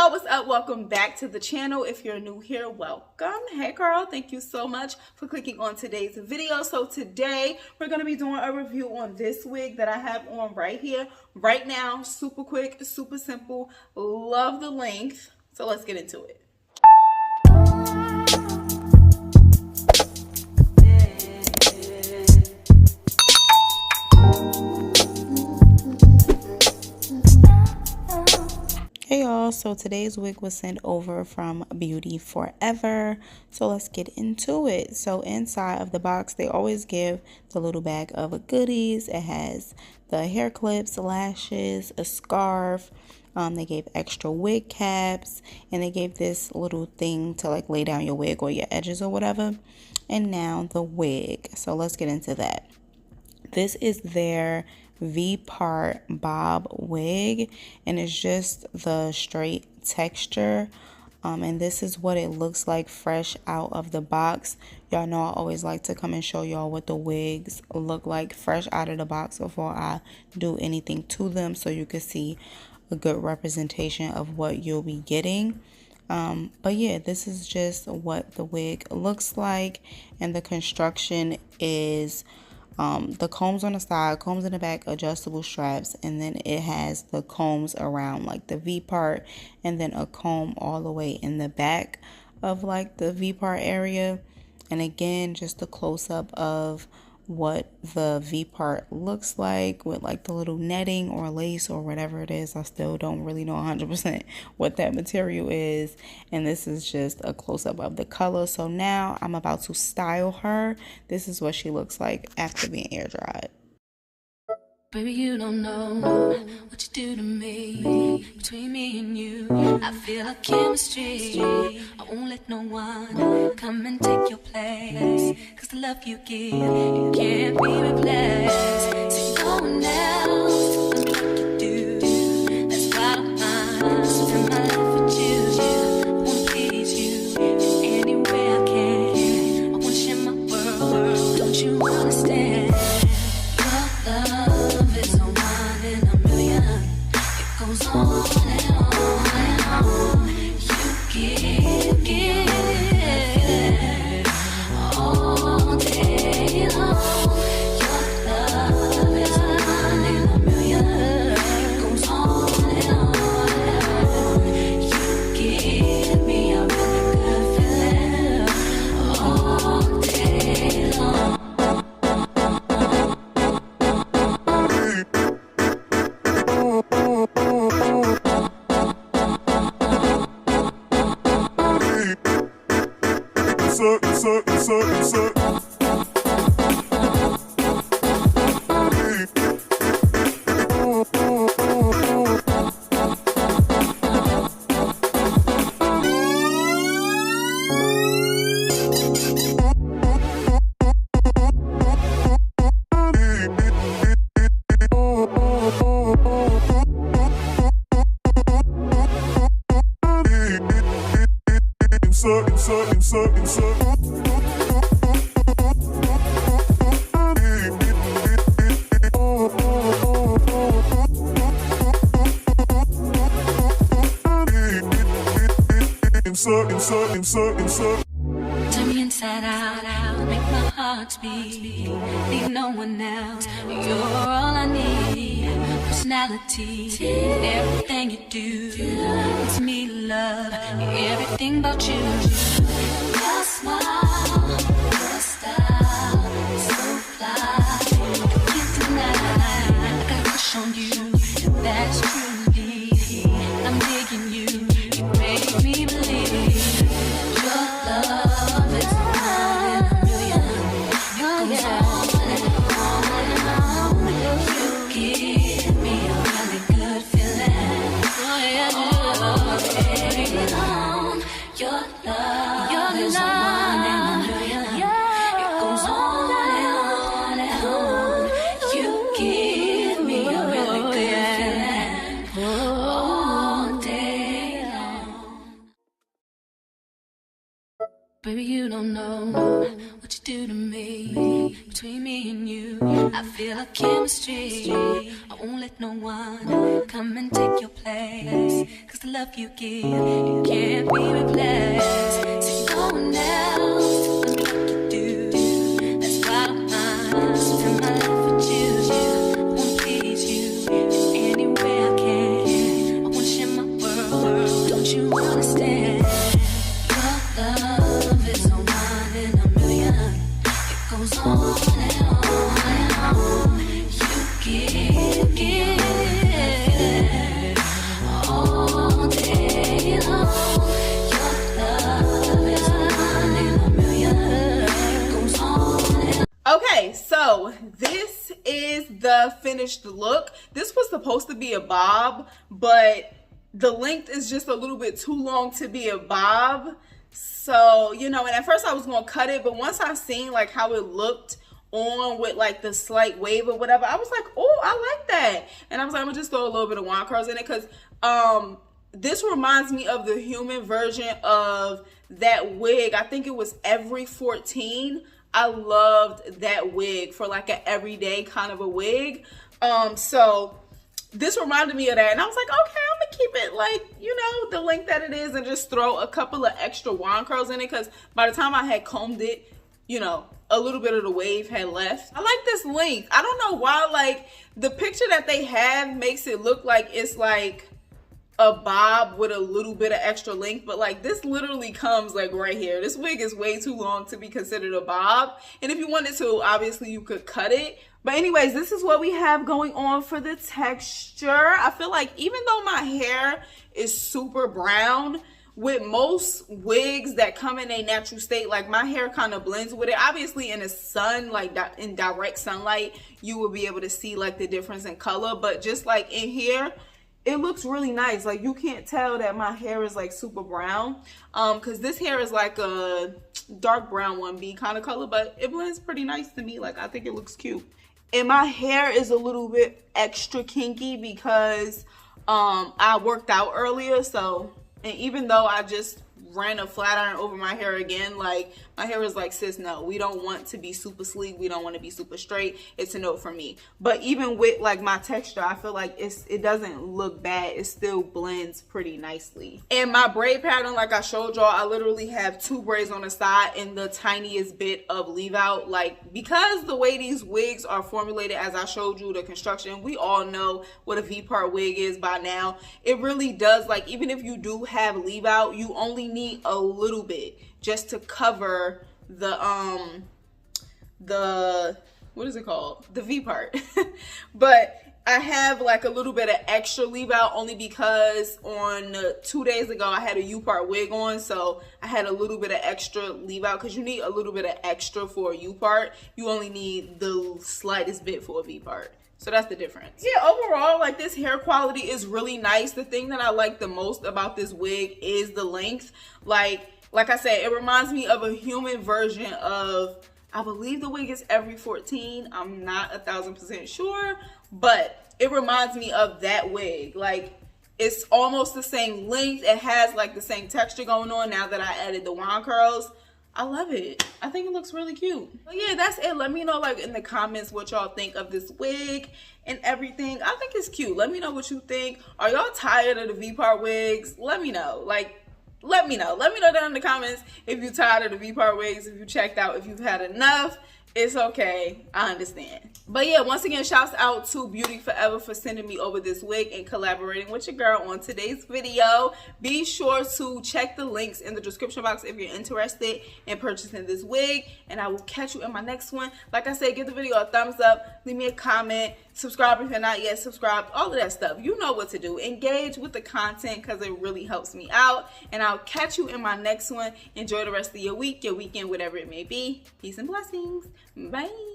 y'all, what's up? Welcome back to the channel. If you're new here, welcome. Hey girl, thank you so much for clicking on today's video. So today we're going to be doing a review on this wig that I have on right here right now. Super quick, super simple, love the length. So let's get into it. Hey y'all, so today's wig was sent over from Beauty Forever, so let's get into it. So inside of the box they always give the little bag of goodies. It has the hair clips, lashes, a scarf, they gave extra wig caps, and they gave this little thing to like lay down your wig or your edges or whatever. And now the wig, so let's get into that. This is their V-part bob wig, and it's just the straight texture, and this is what it looks like fresh out of the box. Y'all know I always like to come and show y'all what the wigs look like fresh out of the box before I do anything to them, so you can see a good representation of what you'll be getting. But yeah, this is just what the wig looks like, and the construction is the combs on the side, combs in the back, adjustable straps, and then it has the combs around like the V part, and then a comb all the way in the back of like the V part area. And again, just a close-up of what the V part looks like with like the little netting or lace or whatever it is. I still don't really know 100% what that material is, and this is just a close-up of the color. So now I'm about to style her. This is what she looks like after being air dried. Baby, you don't know what you do to me. Between me and you, I feel like chemistry. I won't let no one come and take your place, 'cause the love you give, it can't be replaced. So no one else knows what to do. That's why I'm mine. Spend my life with you. I wanna please you in any way I can. I wanna share my world. Don't you understand? Your love is a one in a million. It goes on and on and on. You give all day long. Your love is a one in a million. It goes on and on and on. You give me a really good feeling all day long. Turn me inside out, make my heart beat. Need no one else, you're all I need. Personality, everything you do, it's me to love, everything about you. Your smile, your style, so fly, I can't deny. I got a crush on you, that's truly, I'm digging you, you make me believe. Love is one in a million. It goes on and on. You give me a really good feeling. All day long. Your love is one in a million. It goes on and on and on. You give me a really good feeling all day long. Baby, you don't know what you do to me. Between me and you, I feel a chemistry. I won't let no one come and take your place. Cause the love you give, it can't be replaced. So no one else can do like you do. That's why I'm mine. Spend my life with you. I won't please you in any way I can. I wanna share my world. Don't you understand? Your love is a one in a million. It goes on and on and on. You give all day long. Your love is a one in a million. It goes on and on. Okay, so this is the finished look. This was supposed to be a bob, but the length is just a little bit too long to be a bob. So, you know, and at first I was going to cut it, but once I seen like how it looked on with like the slight wave or whatever, I was like, oh, I like that. And I was like, I'm going to just throw a little bit of wine curls in it because this reminds me of the human version of that wig. I think it was Every 14. I loved that wig for like an everyday kind of a wig. So this reminded me of that, and I was like, okay, I'm gonna keep it like, you know, the length that it is and just throw a couple of extra wand curls in it because by the time I had combed it, you know, a little bit of the wave had left. I like this length. I don't know why, like the picture that they have makes it look like it's like a bob with a little bit of extra length, but like this literally comes like right here. This wig is way too long to be considered a bob, and if you wanted to, obviously you could cut it. But anyways, this is what we have going on for the texture. I feel like even though my hair is super brown, with most wigs that come in a natural state, like my hair kind of blends with it. Obviously in the sun, like in direct sunlight, you will be able to see like the difference in color, but just like in here, it looks really nice. Like you can't tell that my hair is like super brown, because this hair is like a dark brown 1B kind of color, but it blends pretty nice to me. Like I think it looks cute. And my hair is a little bit extra kinky because I worked out earlier, so, and even though I just ran a flat iron over my hair again, like my hair is like, sis, no, we don't want to be super sleek, we don't want to be super straight. It's a no for me. But even with like my texture, I feel like it doesn't look bad. It still blends pretty nicely. And my braid pattern, like I showed y'all, I literally have 2 braids on the side and the tiniest bit of leave out. Like because the way these wigs are formulated, as I showed you the construction, we all know what a V-part wig is by now. It really does, like even if you do have leave out, you only need a little bit just to cover the what is it called, the V part. But I have like a little bit of extra leave out only because on 2 days ago I had a U-part wig on, so I had a little bit of extra leave out because you need a little bit of extra for a U-part. You only need the slightest bit for a V-part. So that's the difference. Yeah, overall, like this hair quality is really nice. The thing that I like the most about this wig is the length. Like I said, it reminds me of a human version of, I believe the wig is Every 14. I'm not 1000% sure, but it reminds me of that wig. Like it's almost the same length. It has like the same texture going on now that I added the wand curls. I love it. I think it looks really cute. But yeah, that's it. Let me know like in the comments what y'all think of this wig and everything. I think it's cute. Let me know what you think. Are y'all tired of the V-part wigs? Let me know. Like, let me know. Let me know down in the comments if you're tired of the V-part wigs, if you checked out, if you've had enough. It's okay. I understand. But yeah, once again, shouts out to Beauty Forever for sending me over this wig and collaborating with your girl on today's video. Be sure to check the links in the description box if you're interested in purchasing this wig. And I will catch you in my next one. Like I said, give the video a thumbs up. Leave me a comment. Subscribe if you're not yet subscribed. All of that stuff. You know what to do. Engage with the content because it really helps me out. And I'll catch you in my next one. Enjoy the rest of your week, your weekend, whatever it may be. Peace and blessings. Bye.